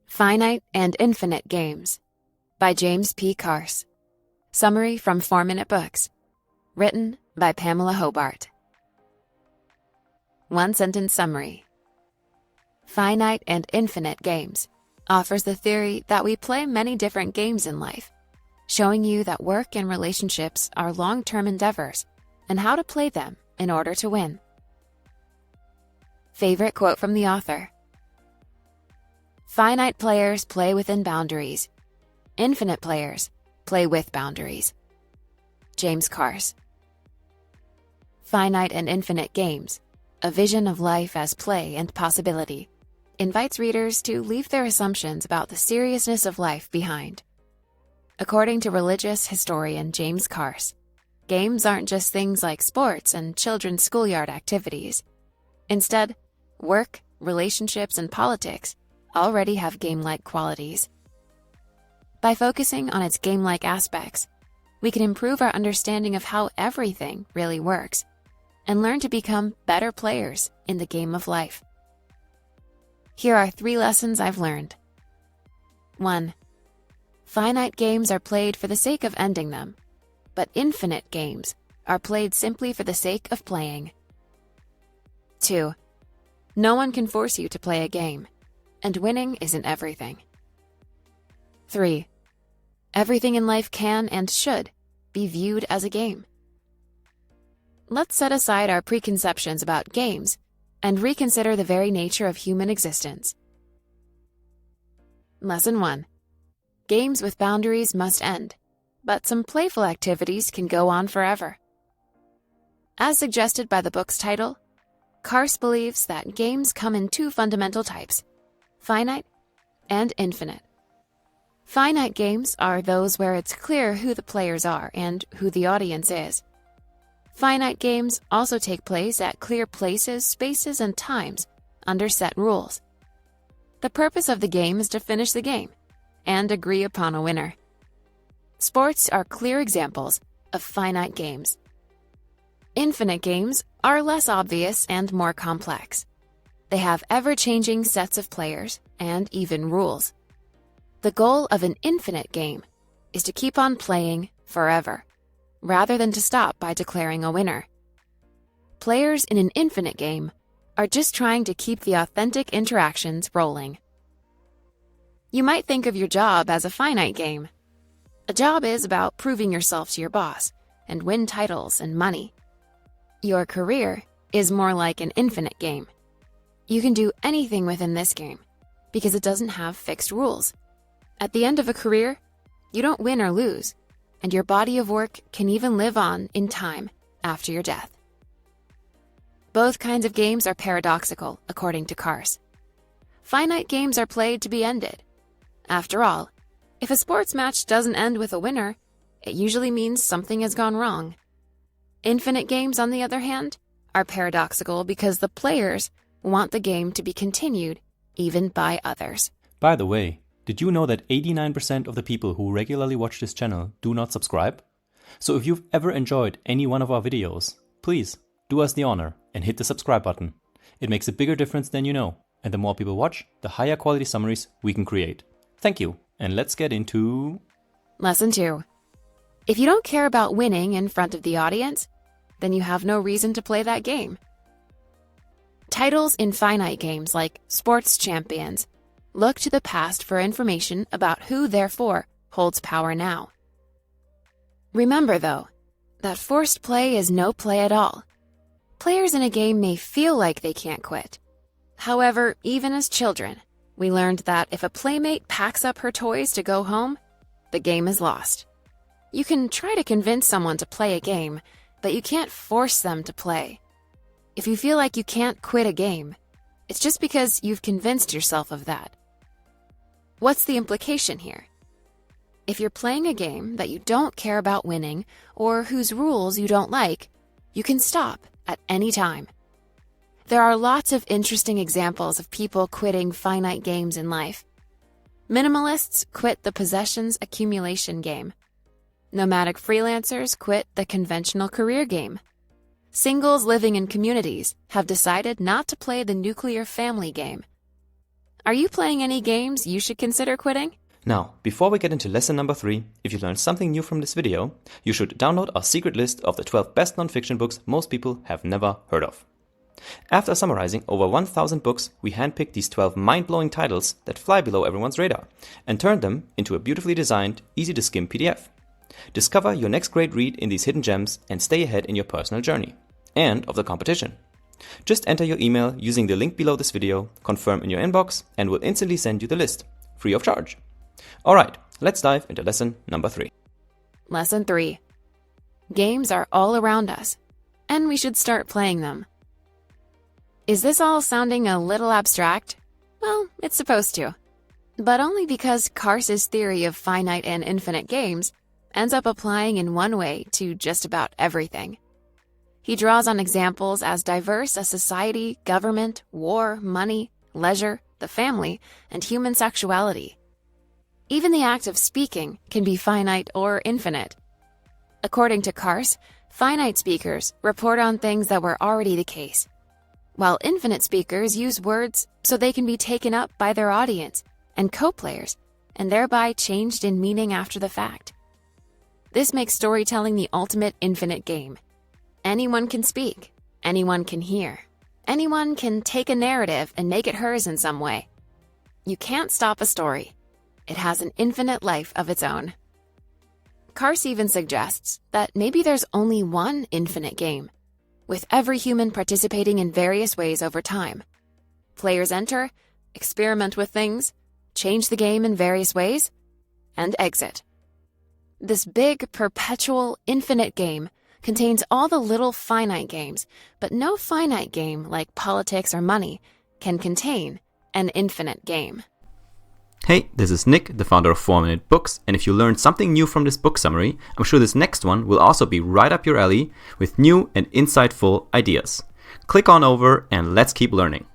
Finite and Infinite Games by James P. Carse. Summary from 4-Minute Books. Written by Pamela Hobart. One-sentence summary. Finite and Infinite Games offers the theory that we play many different games in life, showing you that work and relationships are long-term endeavors and how to play them in order to win. Favorite quote from the author. Finite players play within boundaries. Infinite players play with boundaries. James Carse. Finite and Infinite Games, a vision of life as play and possibility, invites readers to leave their assumptions about the seriousness of life behind. According to religious historian James Carse, games aren't just things like sports and children's schoolyard activities. Instead, work, relationships, and politics already have game-like qualities. By focusing on its game-like aspects, we can improve our understanding of how everything really works and learn to become better players in the game of life. Here are 3 lessons I've learned. 1. Finite games are played for the sake of ending them, but infinite games are played simply for the sake of playing. 2. No one can force you to play a game, and winning isn't everything. 3. Everything in life can and should be viewed as a game. Let's set aside our preconceptions about games and reconsider the very nature of human existence. Lesson 1. Games with boundaries must end, but some playful activities can go on forever. As suggested by the book's title, Carse believes that games come in 2 fundamental types: finite and infinite. Finite games are those where it's clear who the players are and who the audience is. Finite games also take place at clear places, spaces, and times under set rules. The purpose of the game is to finish the game and agree upon a winner. Sports are clear examples of finite games. Infinite games are less obvious and more complex. They have ever-changing sets of players and even rules. The goal of an infinite game is to keep on playing forever, rather than to stop by declaring a winner. Players in an infinite game are just trying to keep the authentic interactions rolling. You might think of your job as a finite game. A job is about proving yourself to your boss and win titles and money. Your career is more like an infinite game. You can do anything within this game because it doesn't have fixed rules. At the end of a career, you don't win or lose, and your body of work can even live on in time after your death. Both kinds of games are paradoxical, according to Carse. Finite games are played to be ended. After all, if a sports match doesn't end with a winner, it usually means something has gone wrong. Infinite games, on the other hand, are paradoxical because the players want the game to be continued, even by others. By the way, did you know that 89% of the people who regularly watch this channel do not subscribe? So if you've ever enjoyed any one of our videos, please do us the honor and hit the subscribe button. It makes a bigger difference than you know, and the more people watch, the higher quality summaries we can create. Thank you, and let's get into... Lesson 2. If you don't care about winning in front of the audience, then you have no reason to play that game. Titles in finite games like Sports Champions look to the past for information about who, therefore, holds power now. Remember, though, that forced play is no play at all. Players in a game may feel like they can't quit. However, even as children, we learned that if a playmate packs up her toys to go home, the game is lost. You can try to convince someone to play a game, but you can't force them to play. If you feel like you can't quit a game, it's just because you've convinced yourself of that. What's the implication here? If you're playing a game that you don't care about winning or whose rules you don't like, you can stop at any time. There are lots of interesting examples of people quitting finite games in life. Minimalists quit the possessions accumulation game. Nomadic freelancers quit the conventional career game. Singles living in communities have decided not to play the nuclear family game. Are you playing any games you should consider quitting? Now, before we get into lesson number 3, if you learned something new from this video, you should download our secret list of the 12 best non-fiction books most people have never heard of. After summarizing over 1,000 books, we handpicked these 12 mind-blowing titles that fly below everyone's radar and turned them into a beautifully designed, easy-to-skim PDF. Discover your next great read in these hidden gems and stay ahead in your personal journey and of the competition. Just enter your email using the link below this video, confirm in your inbox, and we'll instantly send you the list, free of charge. Alright, let's dive into lesson number 3. Lesson 3. Games are all around us, and we should start playing them. Is this all sounding a little abstract? Well, it's supposed to. But only because Carse's theory of finite and infinite games ends up applying in one way to just about everything. He draws on examples as diverse as society, government, war, money, leisure, the family, and human sexuality. Even the act of speaking can be finite or infinite. According to Carse, finite speakers report on things that were already the case, while infinite speakers use words so they can be taken up by their audience and co-players, and thereby changed in meaning after the fact. This makes storytelling the ultimate infinite game. Anyone can speak, anyone can hear, anyone can take a narrative and make it hers in some way. You can't stop a story. It has an infinite life of its own. Carse even suggests that maybe there's only one infinite game, with every human participating in various ways over time. Players enter, experiment with things, change the game in various ways, and exit. This big, perpetual, infinite game contains all the little finite games, but no finite game, like politics or money, can contain an infinite game. Hey, this is Nick, the founder of 4-Minute Books, and if you learned something new from this book summary, I'm sure this next one will also be right up your alley with new and insightful ideas. Click on over and let's keep learning.